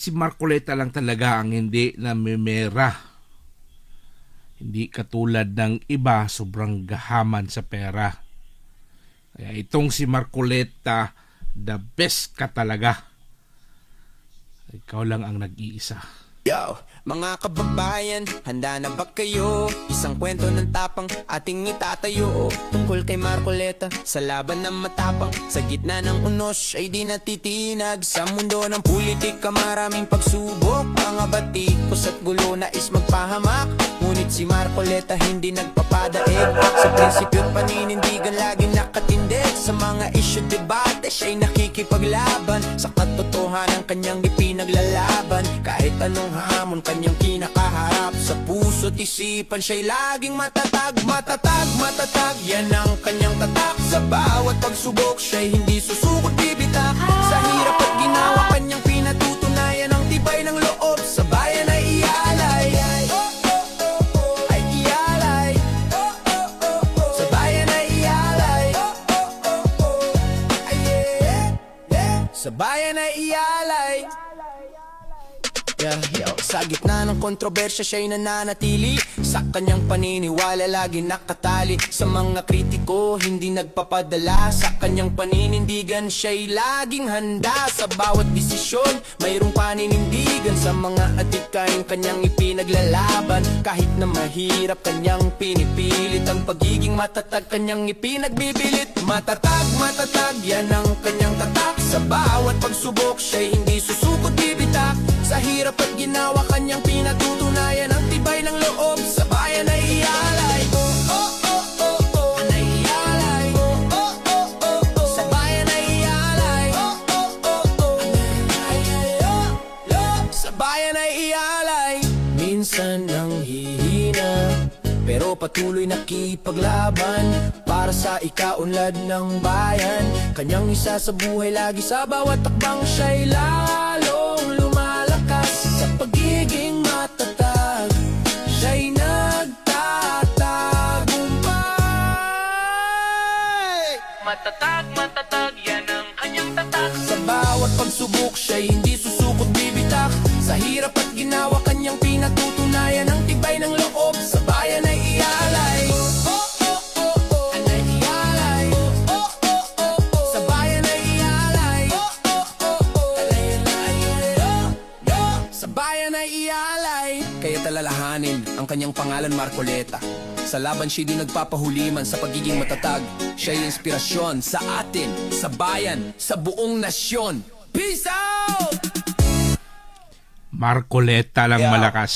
si Marcoleta lang talaga ang hindi namimera. Hindi katulad ng iba, sobrang gahaman sa pera. Kaya itong si Marcoleta, the best ka talaga. Ikaw lang ang nag-iisa. Yo, mga kababayan, handa na ba kayo? Isang kwento ng tapang ating itatayo tungkol kay Marcoleta sa laban ng matapang. Sa gitna ng unos ay di natitinag. Sa mundo ng politika maraming pagsubok. Mga batikos at gulo nais magpahamak. Ngunit si Marcoleta hindi nagpapadaig. Sa prinsipyo at paninindigan laging nakatindig. Sa mga issue debate siya'y nakikipaglaban. Sa katotohanan kanyang ipinaglalaban. Kahit anong hamon kanyang kinakaharap. Sa puso't isipan siya'y laging matatag. Matatag, matatag, yan ang kanyang tatak. Sa bawat pagsubok siya'y hindi susukot bibitak. Sa hirap at ginawa kanyang pinatutunayan. Ang tibay ng loob sa bayan ay ialay. Ay ialay. Sa bayan ay ialay. Ay sa bayan ay ialay. Sa gitna ng kontrobersya siya'y nananatili. Sa kanyang paniniwala lagi nakatali. Sa mga kritiko hindi nagpapadala. Sa kanyang paninindigan siya'y laging handa. Sa bawat desisyon mayroong paninindigan. Sa mga adikain kanyang ipinaglalaban. Kahit na mahirap kanyang pinipilit. Ang pagiging matatag kanyang ipinagbibilit. Matatag, matatag, yan ang kanyang tatak. Sa bawat pagsubok siya'y hindi susukot bibitak. Sa hirap at ginawa kanyang pinatutunayan. Ang tibay ng loob sa bayan ay ialay. Ay ialay. Sa bayan ay ialay. Sa bayan ay ialay. Minsan nang hihina pero patuloy nakipaglaban para sa ikaunlad ng bayan. Kanyang isa sa buhay lagi sa bawat takbang siya'y lalong lumalakas. Sa pagiging matatag siya'y nagtatagumpay. Matatag, matatag, yan ang kanyang tatak. Sa bawat pagsubok siya'y hindi susukot bibitak. Sa hirap at ginawa kanyang pinatutunayan. Ang tibay ng loob sa bayan ay ialay. Ay ialay. Sa bayan ay ialay. Sa bayan ay ialay. Kaya talalahanin ang kanyang pangalan Marcoleta. Sa laban siya di nagpapahuliman sa pagiging matatag. Siya'y inspirasyon sa atin, sa bayan, sa buong nasyon. Peace out! Marcoleta lang Yeah. malakas.